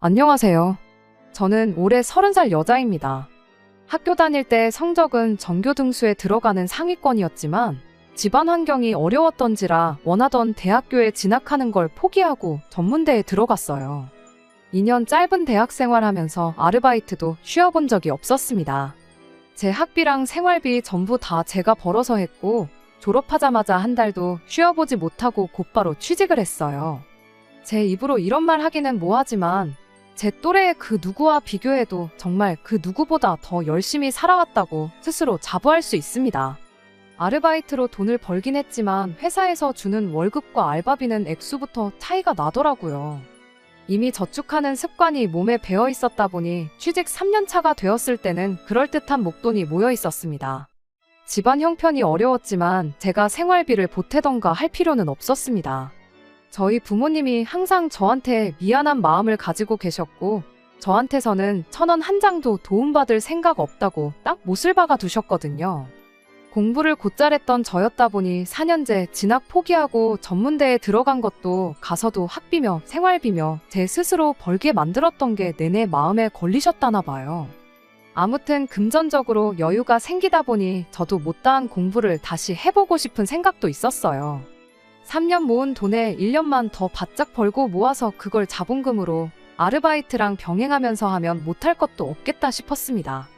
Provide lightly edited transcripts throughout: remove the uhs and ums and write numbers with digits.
안녕하세요. 저는 올해 30살 여자입니다. 학교 다닐 때 성적은 전교 등수에 들어가는 상위권이었지만 집안 환경이 어려웠던지라 원하던 대학교에 진학하는 걸 포기하고 전문대에 들어갔어요. 2년 짧은 대학 생활하면서 아르바이트도 쉬어본 적이 없었습니다. 제 학비랑 생활비 전부 다 제가 벌어서 했고 졸업하자마자 한 달도 쉬어보지 못하고 곧바로 취직을 했어요. 제 입으로 이런 말 하기는 뭐하지만 제 또래의 그 누구와 비교해도 정말 그 누구보다 더 열심히 살아왔다고 스스로 자부할 수 있습니다. 아르바이트로 돈을 벌긴 했지만 회사에서 주는 월급과 알바비는 액수부터 차이가 나더라고요. 이미 저축하는 습관이 몸에 배어 있었다 보니 취직 3년 차가 되었을 때는 그럴듯한 목돈이 모여 있었습니다. 집안 형편이 어려웠지만 제가 생활비를 보태던가 할 필요는 없었습니다. 저희 부모님이 항상 저한테 미안한 마음을 가지고 계셨고 저한테서는 1,000원 한 장도 도움받을 생각 없다고 딱 못을 박아 두셨거든요. 공부를 곧잘 했던 저였다 보니 4년제 진학 포기하고 전문대에 들어간 것도 가서도 학비며 생활비며 제 스스로 벌게 만들었던 게 내내 마음에 걸리셨다나 봐요. 아무튼 금전적으로 여유가 생기다 보니 저도 못다한 공부를 다시 해보고 싶은 생각도 있었어요. 3년 모은 돈에 1년만 더 바짝 벌고 모아서 그걸 자본금으로 아르바이트랑 병행하면서 하면 못할 것도 없겠다 싶었습니다.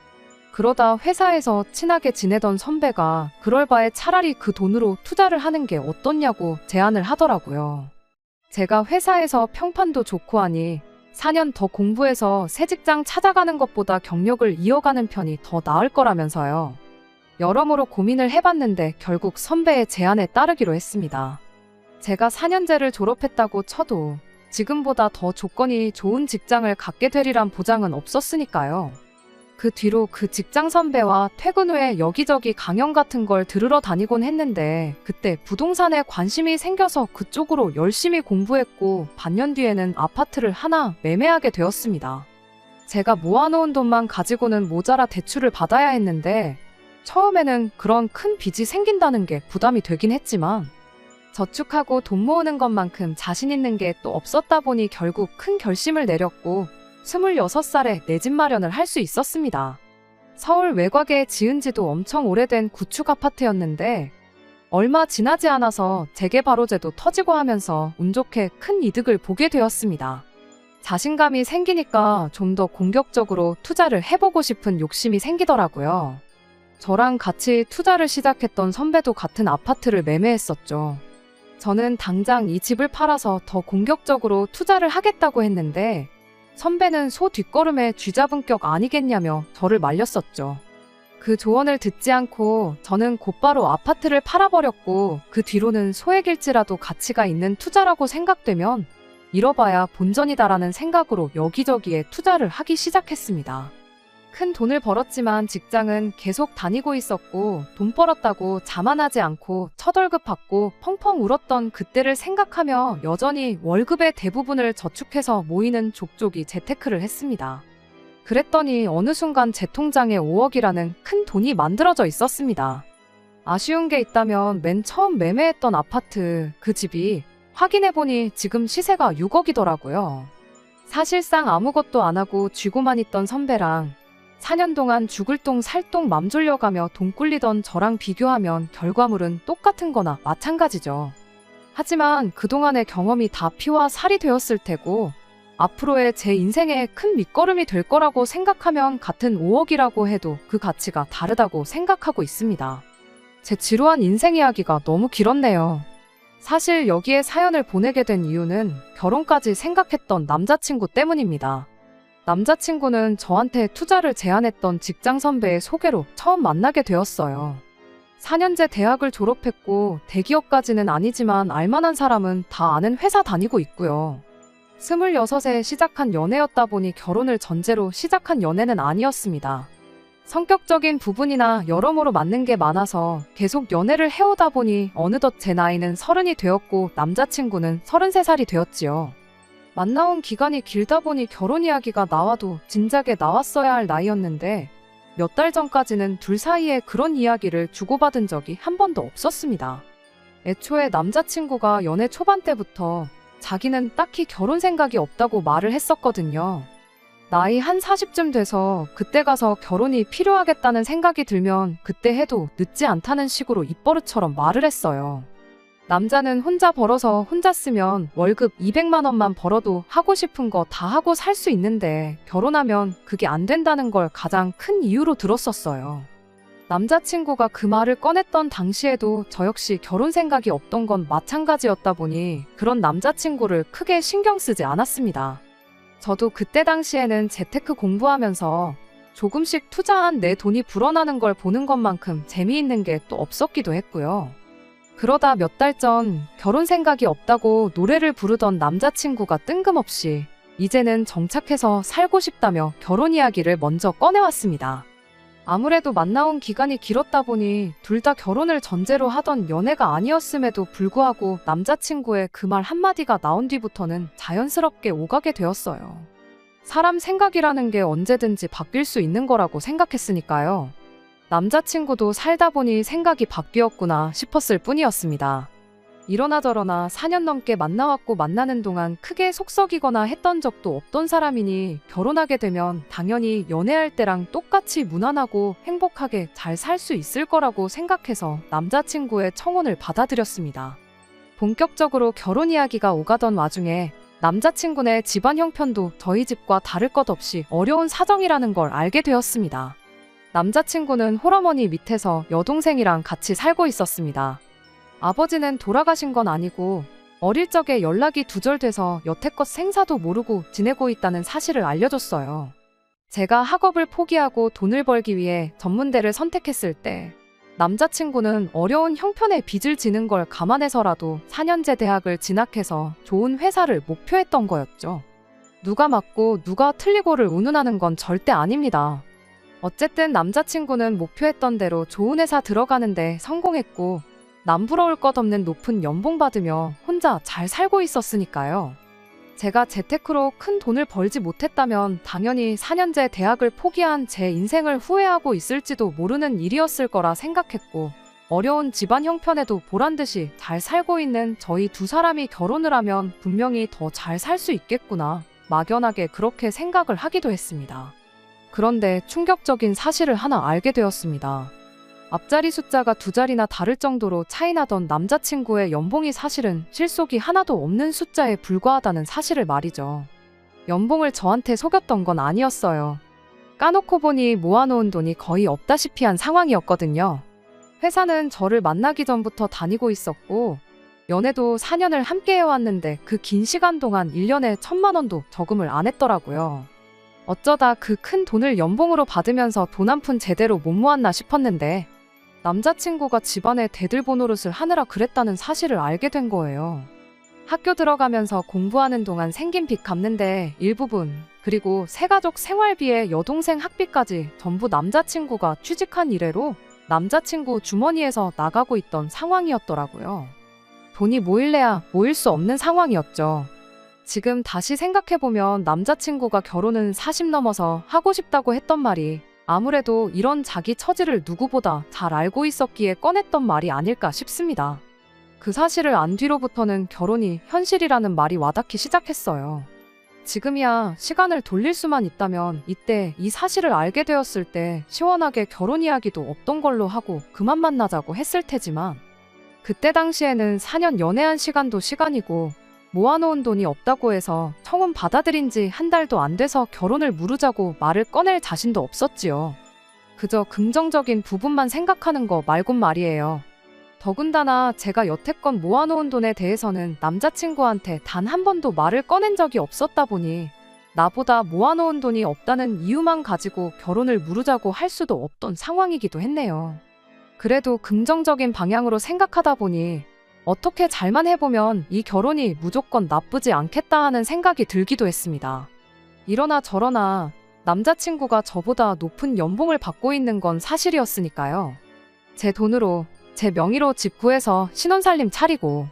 그러다 회사에서 친하게 지내던 선배가 그럴 바에 차라리 그 돈으로 투자를 하는 게 어떻냐고 제안을 하더라고요. 제가 회사에서 평판도 좋고 하니 4년 더 공부해서 새 직장 찾아가는 것보다 경력을 이어가는 편이 더 나을 거라면서요. 여러모로 고민을 해봤는데 결국 선배의 제안에 따르기로 했습니다. 제가 4년제를 졸업했다고 쳐도 지금보다 더 조건이 좋은 직장을 갖게 되리란 보장은 없었으니까요. 그 뒤로 그 직장 선배와 퇴근 후에 여기저기 강연 같은 걸 들으러 다니곤 했는데 그때 부동산에 관심이 생겨서 그쪽으로 열심히 공부했고 반년 뒤에는 아파트를 하나 매매하게 되었습니다. 제가 모아놓은 돈만 가지고는 모자라 대출을 받아야 했는데 처음에는 그런 큰 빚이 생긴다는 게 부담이 되긴 했지만 저축하고 돈 모으는 것만큼 자신 있는 게 또 없었다 보니 결국 큰 결심을 내렸고 26살에 내 집 마련을 할 수 있었습니다. 서울 외곽에 지은 지도 엄청 오래된 구축 아파트였는데 얼마 지나지 않아서 재개발 호재도 터지고 하면서 운 좋게 큰 이득을 보게 되었습니다. 자신감이 생기니까 좀 더 공격적으로 투자를 해보고 싶은 욕심이 생기더라고요. 저랑 같이 투자를 시작했던 선배도 같은 아파트를 매매했었죠. 저는 당장 이 집을 팔아서 더 공격적으로 투자를 하겠다고 했는데 선배는 소 뒷걸음에 쥐잡은 격 아니겠냐며 저를 말렸었죠. 그 조언을 듣지 않고 저는 곧바로 아파트를 팔아버렸고 그 뒤로는 소액일지라도 가치가 있는 투자라고 생각되면 잃어봐야 본전이다라는 생각으로 여기저기에 투자를 하기 시작했습니다. 큰 돈을 벌었지만 직장은 계속 다니고 있었고 돈 벌었다고 자만하지 않고 첫 월급 받고 펑펑 울었던 그때를 생각하며 여전히 월급의 대부분을 저축해서 모이는 족족이 재테크를 했습니다. 그랬더니 어느 순간 제 통장에 5억이라는 큰 돈이 만들어져 있었습니다. 아쉬운 게 있다면 맨 처음 매매했던 아파트 그 집이 확인해보니 지금 시세가 6억이더라고요. 사실상 아무것도 안 하고 쥐고만 있던 선배랑 4년 동안 죽을 똥 살 똥 맘 졸려가며 돈 꿀리던 저랑 비교하면 결과물은 똑같은 거나 마찬가지죠. 하지만 그동안의 경험이 다 피와 살이 되었을 테고 앞으로의 제 인생에 큰 밑거름이 될 거라고 생각하면 같은 5억이라고 해도 그 가치가 다르다고 생각하고 있습니다. 제 지루한 인생 이야기가 너무 길었네요. 사실 여기에 사연을 보내게 된 이유는 결혼까지 생각했던 남자친구 때문입니다. 남자친구는 저한테 투자를 제안했던 직장 선배의 소개로 처음 만나게 되었어요. 4년제 대학을 졸업했고 대기업까지는 아니지만 알만한 사람은 다 아는 회사 다니고 있고요. 26에 시작한 연애였다 보니 결혼을 전제로 시작한 연애는 아니었습니다. 성격적인 부분이나 여러모로 맞는 게 많아서 계속 연애를 해오다 보니 어느덧 제 나이는 30이 되었고 남자친구는 33살이 되었지요. 만나온 기간이 길다 보니 결혼 이야기가 나와도 진작에 나왔어야 할 나이였는데 몇 달 전까지는 둘 사이에 그런 이야기를 주고받은 적이 한 번도 없었습니다. 애초에 남자친구가 연애 초반 때부터 자기는 딱히 결혼 생각이 없다고 말을 했었거든요. 나이 한 40쯤 돼서 그때 가서 결혼이 필요하겠다는 생각이 들면 그때 해도 늦지 않다는 식으로 입버릇처럼 말을 했어요. 남자는 혼자 벌어서 혼자 쓰면 월급 200만 원만 벌어도 하고 싶은 거 다 하고 살 수 있는데 결혼하면 그게 안 된다는 걸 가장 큰 이유로 들었었어요. 남자친구가 그 말을 꺼냈던 당시에도 저 역시 결혼 생각이 없던 건 마찬가지였다 보니 그런 남자친구를 크게 신경 쓰지 않았습니다. 저도 그때 당시에는 재테크 공부하면서 조금씩 투자한 내 돈이 불어나는 걸 보는 것만큼 재미있는 게 또 없었기도 했고요. 그러다 몇 달 전 결혼 생각이 없다고 노래를 부르던 남자친구가 뜬금없이 이제는 정착해서 살고 싶다며 결혼 이야기를 먼저 꺼내왔습니다. 아무래도 만나온 기간이 길었다 보니 둘 다 결혼을 전제로 하던 연애가 아니었음에도 불구하고 남자친구의 그 말 한마디가 나온 뒤부터는 자연스럽게 오가게 되었어요. 사람 생각이라는 게 언제든지 바뀔 수 있는 거라고 생각했으니까요. 남자친구도 살다 보니 생각이 바뀌었구나 싶었을 뿐이었습니다. 이러나 저러나 4년 넘게 만나왔고 만나는 동안 크게 속썩이거나 했던 적도 없던 사람이니 결혼하게 되면 당연히 연애할 때랑 똑같이 무난하고 행복하게 잘 살 수 있을 거라고 생각해서 남자친구의 청혼을 받아들였습니다. 본격적으로 결혼 이야기가 오가던 와중에 남자친구네 집안 형편도 저희 집과 다를 것 없이 어려운 사정이라는 걸 알게 되었습니다. 남자친구는 홀어머니 밑에서 여동생이랑 같이 살고 있었습니다. 아버지는 돌아가신 건 아니고 어릴 적에 연락이 두절돼서 여태껏 생사도 모르고 지내고 있다는 사실을 알려줬어요. 제가 학업을 포기하고 돈을 벌기 위해 전문대를 선택했을 때 남자친구는 어려운 형편의 빚을 지는 걸 감안해서라도 4년제 대학을 진학해서 좋은 회사를 목표했던 거였죠. 누가 맞고 누가 틀리고를 운운하는 건 절대 아닙니다. 어쨌든 남자친구는 목표했던 대로 좋은 회사 들어가는데 성공했고 남부러울 것 없는 높은 연봉 받으며 혼자 잘 살고 있었으니까요. 제가 재테크로 큰 돈을 벌지 못했다면 당연히 4년제 대학을 포기한 제 인생을 후회하고 있을지도 모르는 일이었을 거라 생각했고 어려운 집안 형편에도 보란듯이 잘 살고 있는 저희 두 사람이 결혼을 하면 분명히 더 잘 살 수 있겠구나 막연하게 그렇게 생각을 하기도 했습니다. 그런데 충격적인 사실을 하나 알게 되었습니다. 앞자리 숫자가 두 자리나 다를 정도로 차이나던 남자친구의 연봉이 사실은 실속이 하나도 없는 숫자에 불과하다는 사실을 말이죠. 연봉을 저한테 속였던 건 아니었어요. 까놓고 보니 모아놓은 돈이 거의 없다시피 한 상황이었거든요. 회사는 저를 만나기 전부터 다니고 있었고 연애도 4년을 함께 해왔는데 그 긴 시간 동안 1년에 1,000만 원도 저금을 안 했더라고요. 어쩌다 그 큰 돈을 연봉으로 받으면서 돈 한 푼 제대로 못 모았나 싶었는데 남자친구가 집안에 대들보 노릇을 하느라 그랬다는 사실을 알게 된 거예요. 학교 들어가면서 공부하는 동안 생긴 빚 갚는데 일부분, 그리고 새가족 생활비에 여동생 학비까지 전부 남자친구가 취직한 이래로 남자친구 주머니에서 나가고 있던 상황이었더라고요. 돈이 모일래야 모일 수 없는 상황이었죠. 지금 다시 생각해보면 남자친구가 결혼은 40 넘어서 하고 싶다고 했던 말이 아무래도 이런 자기 처지를 누구보다 잘 알고 있었기에 꺼냈던 말이 아닐까 싶습니다. 그 사실을 안 뒤로부터는 결혼이 현실이라는 말이 와닿기 시작했어요. 지금이야 시간을 돌릴 수만 있다면 이때 이 사실을 알게 되었을 때 시원하게 결혼 이야기도 없던 걸로 하고 그만 만나자고 했을 테지만 그때 당시에는 4년 연애한 시간도 시간이고 모아놓은 돈이 없다고 해서 청혼 받아들인 지 한 달도 안 돼서 결혼을 무르자고 말을 꺼낼 자신도 없었지요. 그저 긍정적인 부분만 생각하는 거 말곤 말이에요. 더군다나 제가 여태껏 모아놓은 돈에 대해서는 남자친구한테 단 한 번도 말을 꺼낸 적이 없었다 보니 나보다 모아놓은 돈이 없다는 이유만 가지고 결혼을 무르자고 할 수도 없던 상황이기도 했네요. 그래도 긍정적인 방향으로 생각하다 보니 어떻게 잘만 해보면 이 결혼이 무조건 나쁘지 않겠다 하는 생각이 들기도 했습니다. 이러나 저러나 남자친구가 저보다 높은 연봉을 받고 있는 건 사실이었으니까요. 제 돈으로, 제 명의로 집 구해서 신혼살림 차리고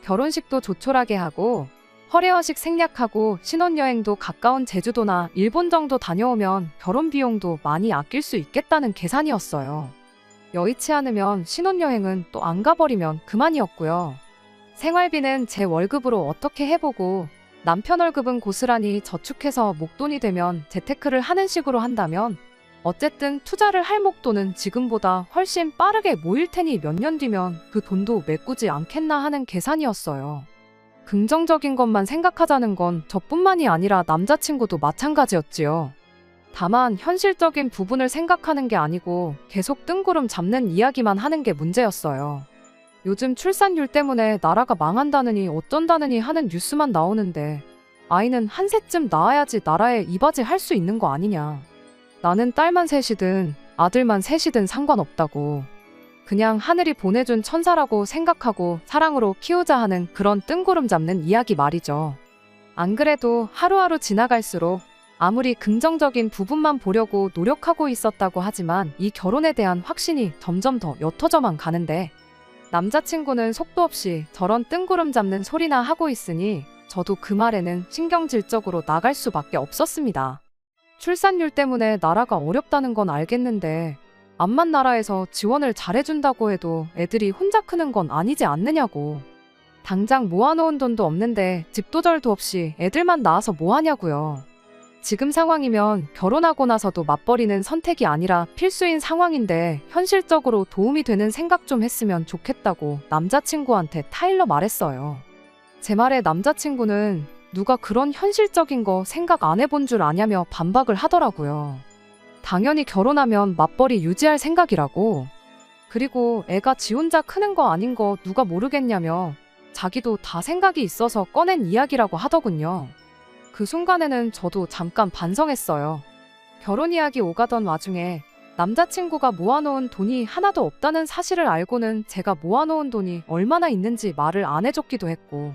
결혼식도 조촐하게 하고 허례허식 생략하고 신혼여행도 가까운 제주도나 일본 정도 다녀오면 결혼 비용도 많이 아낄 수 있겠다는 계산이었어요. 여의치 않으면 신혼여행은 또 안 가버리면 그만이었고요. 생활비는 제 월급으로 어떻게 해보고 남편 월급은 고스란히 저축해서 목돈이 되면 재테크를 하는 식으로 한다면 어쨌든 투자를 할 목돈은 지금보다 훨씬 빠르게 모일 테니 몇 년 뒤면 그 돈도 메꾸지 않겠나 하는 계산이었어요. 긍정적인 것만 생각하자는 건 저뿐만이 아니라 남자친구도 마찬가지였지요. 다만 현실적인 부분을 생각하는 게 아니고 계속 뜬구름 잡는 이야기만 하는 게 문제였어요. 요즘 출산율 때문에 나라가 망한다느니 어쩐다느니 하는 뉴스만 나오는데 아이는 한 셋쯤 낳아야지 나라에 이바지할 수 있는 거 아니냐. 나는 딸만 셋이든 아들만 셋이든 상관없다고. 그냥 하늘이 보내준 천사라고 생각하고 사랑으로 키우자 하는 그런 뜬구름 잡는 이야기 말이죠. 안 그래도 하루하루 지나갈수록 아무리 긍정적인 부분만 보려고 노력하고 있었다고 하지만 이 결혼에 대한 확신이 점점 더 옅어져만 가는데 남자친구는 속도 없이 저런 뜬구름 잡는 소리나 하고 있으니 저도 그 말에는 신경질적으로 나갈 수밖에 없었습니다. 출산율 때문에 나라가 어렵다는 건 알겠는데 암만 나라에서 지원을 잘해준다고 해도 애들이 혼자 크는 건 아니지 않느냐고. 당장 모아놓은 돈도 없는데 집도절도 없이 애들만 낳아서 뭐하냐고요. 지금 상황이면 결혼하고 나서도 맞벌이는 선택이 아니라 필수인 상황인데 현실적으로 도움이 되는 생각 좀 했으면 좋겠다고 남자친구한테 타일러 말했어요. 제 말에 남자친구는 누가 그런 현실적인 거 생각 안 해본 줄 아냐며 반박을 하더라고요. 당연히 결혼하면 맞벌이 유지할 생각이라고. 그리고 애가 지 혼자 크는 거 아닌 거 누가 모르겠냐며 자기도 다 생각이 있어서 꺼낸 이야기라고 하더군요. 그 순간에는 저도 잠깐 반성했어요. 결혼 이야기 오가던 와중에 남자친구가 모아놓은 돈이 하나도 없다는 사실을 알고는 제가 모아놓은 돈이 얼마나 있는지 말을 안 해줬기도 했고,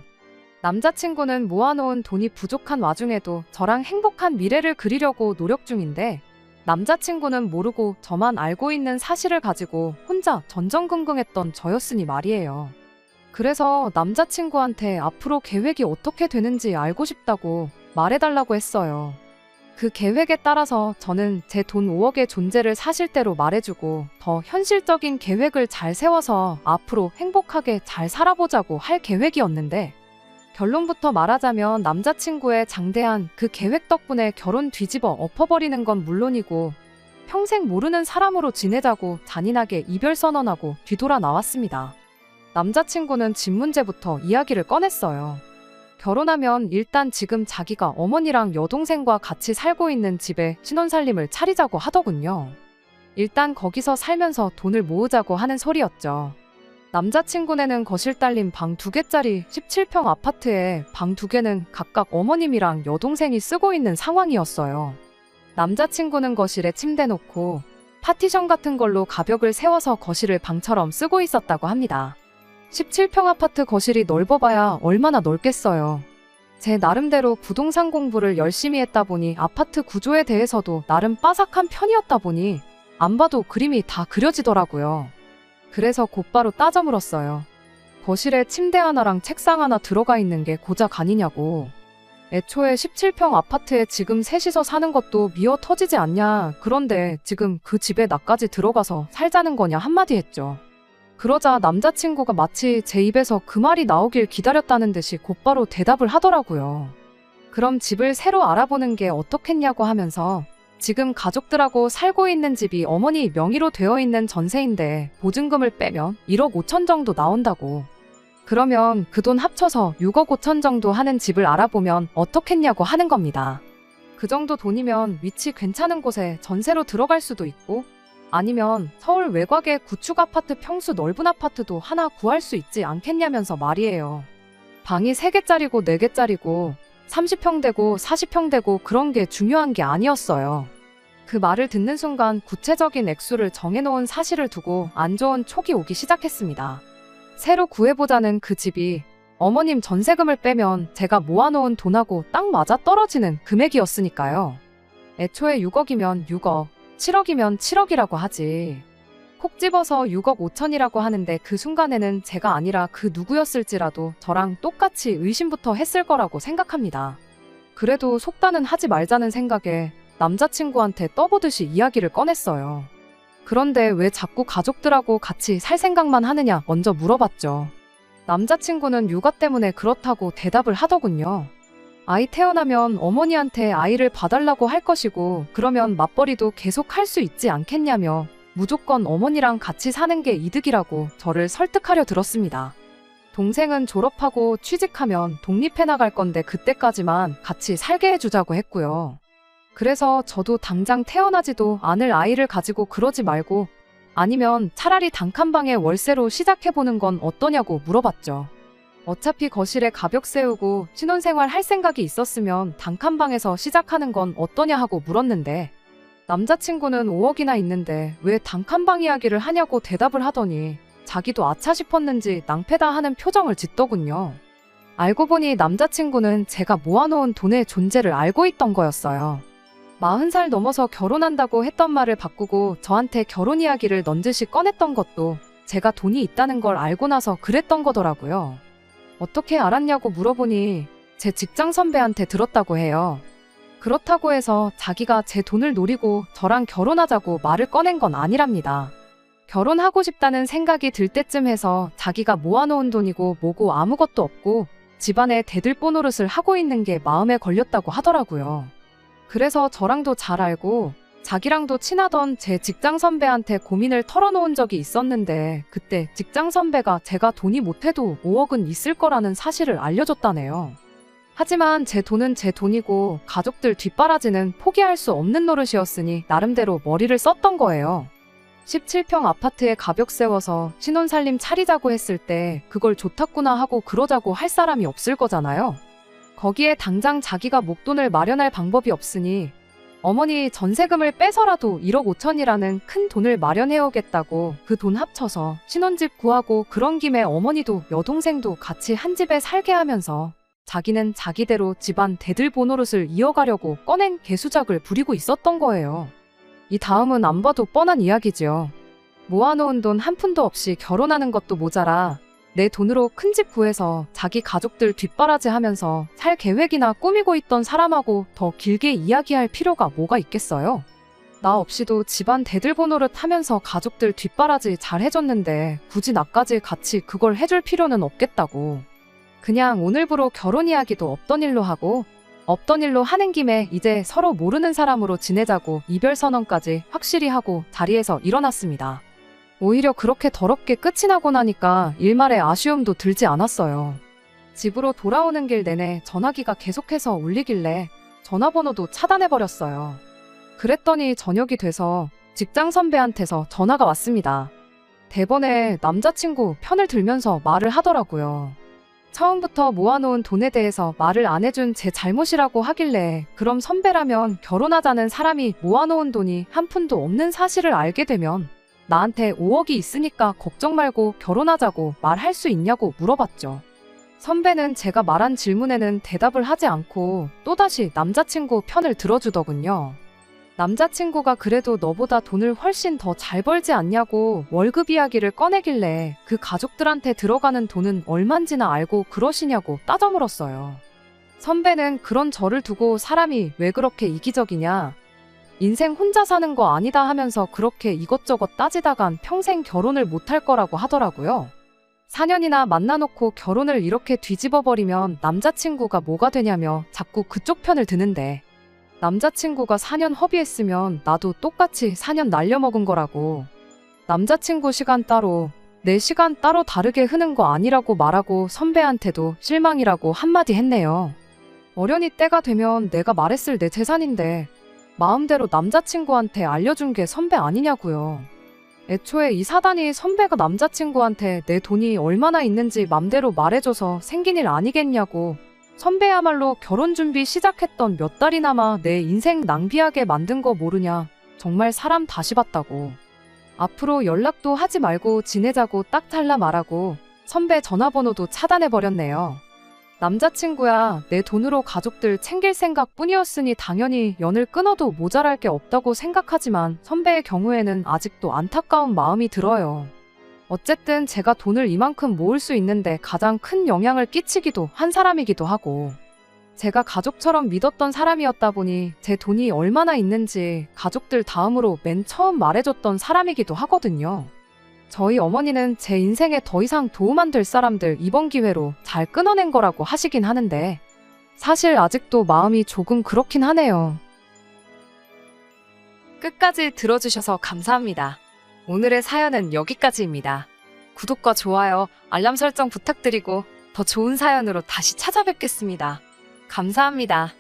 남자친구는 모아놓은 돈이 부족한 와중에도 저랑 행복한 미래를 그리려고 노력 중인데 남자친구는 모르고 저만 알고 있는 사실을 가지고 혼자 전전긍긍했던 저였으니 말이에요. 그래서 남자친구한테 앞으로 계획이 어떻게 되는지 알고 싶다고 말해달라고 했어요. 그 계획에 따라서 저는 제 돈 5억의 존재를 사실대로 말해주고 더 현실적인 계획을 잘 세워서 앞으로 행복하게 잘 살아보자고 할 계획이었는데, 결론부터 말하자면 남자친구의 장대한 그 계획 덕분에 결혼 뒤집어 엎어버리는 건 물론이고 평생 모르는 사람으로 지내자고 잔인하게 이별 선언하고 뒤돌아 나왔습니다. 남자친구는 집 문제부터 이야기를 꺼냈어요. 결혼하면 일단 지금 자기가 어머니랑 여동생과 같이 살고 있는 집에 신혼살림을 차리자고 하더군요. 일단 거기서 살면서 돈을 모으자고 하는 소리였죠. 남자친구네는 거실 딸린 방 2개짜리 17평 아파트에 방 2개는 각각 어머님이랑 여동생이 쓰고 있는 상황이었어요. 남자친구는 거실에 침대 놓고 파티션 같은 걸로 가벽을 세워서 거실을 방처럼 쓰고 있었다고 합니다. 17평 아파트 거실이 넓어봐야 얼마나 넓겠어요. 제 나름대로 부동산 공부를 열심히 했다 보니 아파트 구조에 대해서도 나름 빠삭한 편이었다 보니 안 봐도 그림이 다 그려지더라고요. 그래서 곧바로 따져 물었어요. 거실에 침대 하나랑 책상 하나 들어가 있는 게 고작 아니냐고. 애초에 17평 아파트에 지금 셋이서 사는 것도 미어 터지지 않냐. 그런데 지금 그 집에 나까지 들어가서 살자는 거냐 한마디 했죠. 그러자 남자친구가 마치 제 입에서 그 말이 나오길 기다렸다는 듯이 곧바로 대답을 하더라고요. 그럼 집을 새로 알아보는 게 어떻겠냐고 하면서 지금 가족들하고 살고 있는 집이 어머니 명의로 되어 있는 전세인데 보증금을 빼면 1억 5천 정도 나온다고. 그러면 그 돈 합쳐서 6억 5천 정도 하는 집을 알아보면 어떻겠냐고 하는 겁니다. 그 정도 돈이면 위치 괜찮은 곳에 전세로 들어갈 수도 있고 아니면 서울 외곽의 구축 아파트 평수 넓은 아파트도 하나 구할 수 있지 않겠냐면서 말이에요. 방이 3개짜리고 4개짜리고 30평 되고 40평 되고 그런 게 중요한 게 아니었어요. 그 말을 듣는 순간 구체적인 액수를 정해놓은 사실을 두고 안 좋은 촉이 오기 시작했습니다. 새로 구해보자는 그 집이 어머님 전세금을 빼면 제가 모아놓은 돈하고 딱 맞아 떨어지는 금액이었으니까요. 애초에 6억이면 6억, 7억이면 7억이라고 하지. 콕 집어서 6억 5천이라고 하는데 그 순간에는 제가 아니라 그 누구였을지라도 저랑 똑같이 의심부터 했을 거라고 생각합니다. 그래도 속단은 하지 말자는 생각에 남자친구한테 떠보듯이 이야기를 꺼냈어요. 그런데 왜 자꾸 가족들하고 같이 살 생각만 하느냐 먼저 물어봤죠. 남자친구는 육아 때문에 그렇다고 대답을 하더군요. 아이 태어나면 어머니한테 아이를 봐달라고 할 것이고 그러면 맞벌이도 계속 할 수 있지 않겠냐며 무조건 어머니랑 같이 사는 게 이득이라고 저를 설득하려 들었습니다. 동생은 졸업하고 취직하면 독립해 나갈 건데 그때까지만 같이 살게 해주자고 했고요. 그래서 저도 당장 태어나지도 않을 아이를 가지고 그러지 말고 아니면 차라리 단칸방에 월세로 시작해보는 건 어떠냐고 물어봤죠. 어차피 거실에 가벽 세우고 신혼생활 할 생각이 있었으면 단칸방에서 시작하는 건 어떠냐 하고 물었는데 남자친구는 5억이나 있는데 왜 단칸방 이야기를 하냐고 대답을 하더니 자기도 아차 싶었는지 낭패다 하는 표정을 짓더군요. 알고 보니 남자친구는 제가 모아놓은 돈의 존재를 알고 있던 거였어요. 40살 넘어서 결혼한다고 했던 말을 바꾸고 저한테 결혼 이야기를 넌지시 꺼냈던 것도 제가 돈이 있다는 걸 알고 나서 그랬던 거더라고요. 어떻게 알았냐고 물어보니 제 직장 선배한테 들었다고 해요. 그렇다고 해서 자기가 제 돈을 노리고 저랑 결혼하자고 말을 꺼낸 건 아니랍니다. 결혼하고 싶다는 생각이 들 때쯤 해서 자기가 모아놓은 돈이고 뭐고 아무것도 없고 집안에 대들보 노릇을 하고 있는 게 마음에 걸렸다고 하더라고요. 그래서 저랑도 잘 알고 자기랑도 친하던 제 직장 선배한테 고민을 털어놓은 적이 있었는데 그때 직장 선배가 제가 돈이 못해도 5억은 있을 거라는 사실을 알려줬다네요. 하지만 제 돈은 제 돈이고 가족들 뒷바라지는 포기할 수 없는 노릇이었으니 나름대로 머리를 썼던 거예요. 17평 아파트에 가벽 세워서 신혼살림 차리자고 했을 때 그걸 좋다구나 하고 그러자고 할 사람이 없을 거잖아요. 거기에 당장 자기가 목돈을 마련할 방법이 없으니 어머니 전세금을 빼서라도 1억 5천이라는 큰 돈을 마련해오겠다고 그 돈 합쳐서 신혼집 구하고 그런 김에 어머니도 여동생도 같이 한 집에 살게 하면서 자기는 자기대로 집안 대들보 노릇을 이어가려고 꺼낸 개수작을 부리고 있었던 거예요. 이 다음은 안 봐도 뻔한 이야기지요. 모아놓은 돈 한 푼도 없이 결혼하는 것도 모자라 내 돈으로 큰 집 구해서 자기 가족들 뒷바라지 하면서 살 계획이나 꾸미고 있던 사람하고 더 길게 이야기할 필요가 뭐가 있겠어요? 나 없이도 집안 대들보 노릇 하면서 가족들 뒷바라지 잘 해줬는데 굳이 나까지 같이 그걸 해줄 필요는 없겠다고. 그냥 오늘부로 결혼 이야기도 없던 일로 하고 없던 일로 하는 김에 이제 서로 모르는 사람으로 지내자고 이별 선언까지 확실히 하고 자리에서 일어났습니다. 오히려 그렇게 더럽게 끝이 나고 나니까 일말의 아쉬움도 들지 않았어요. 집으로 돌아오는 길 내내 전화기가 계속해서 울리길래 전화번호도 차단해버렸어요. 그랬더니 저녁이 돼서 직장 선배한테서 전화가 왔습니다. 대번에 남자친구 편을 들면서 말을 하더라고요. 처음부터 모아놓은 돈에 대해서 말을 안 해준 제 잘못이라고 하길래 그럼 선배라면 결혼하자는 사람이 모아놓은 돈이 한 푼도 없는 사실을 알게 되면 나한테 5억이 있으니까 걱정 말고 결혼하자고 말할 수 있냐고 물어봤죠. 선배는 제가 말한 질문에는 대답을 하지 않고 또다시 남자친구 편을 들어주더군요. 남자친구가 그래도 너보다 돈을 훨씬 더 잘 벌지 않냐고 월급 이야기를 꺼내길래 그 가족들한테 들어가는 돈은 얼만지나 알고 그러시냐고 따져 물었어요. 선배는 그런 저를 두고 사람이 왜 그렇게 이기적이냐, 인생 혼자 사는 거 아니다 하면서 그렇게 이것저것 따지다간 평생 결혼을 못할 거라고 하더라고요. 4년이나 만나놓고 결혼을 이렇게 뒤집어버리면 남자친구가 뭐가 되냐며 자꾸 그쪽 편을 드는데 남자친구가 4년 허비했으면 나도 똑같이 4년 날려먹은 거라고. 남자친구 시간 따로 내 시간 따로 다르게 흐는 거 아니라고 말하고 선배한테도 실망이라고 한마디 했네요. 어련히 때가 되면 내가 말했을 내 재산인데 마음대로 남자친구한테 알려준 게 선배 아니냐고요. 애초에 이 사단이 선배가 남자친구한테 내 돈이 얼마나 있는지 맘대로 말해줘서 생긴 일 아니겠냐고. 선배야말로 결혼 준비 시작했던 몇 달이나마 내 인생 낭비하게 만든 거 모르냐. 정말 사람 다시 봤다고. 앞으로 연락도 하지 말고 지내자고 딱 잘라 말하고 선배 전화번호도 차단해버렸네요. 남자친구야 내 돈으로 가족들 챙길 생각뿐이었으니 당연히 연을 끊어도 모자랄 게 없다고 생각하지만 선배의 경우에는 아직도 안타까운 마음이 들어요. 어쨌든 제가 돈을 이만큼 모을 수 있는데 가장 큰 영향을 끼치기도 한 사람이기도 하고 제가 가족처럼 믿었던 사람이었다 보니 제 돈이 얼마나 있는지 가족들 다음으로 맨 처음 말해줬던 사람이기도 하거든요. 저희 어머니는 제 인생에 더 이상 도움 안 될 사람들 이번 기회로 잘 끊어낸 거라고 하시긴 하는데 사실 아직도 마음이 조금 그렇긴 하네요. 끝까지 들어주셔서 감사합니다. 오늘의 사연은 여기까지입니다. 구독과 좋아요, 알람 설정 부탁드리고 더 좋은 사연으로 다시 찾아뵙겠습니다. 감사합니다.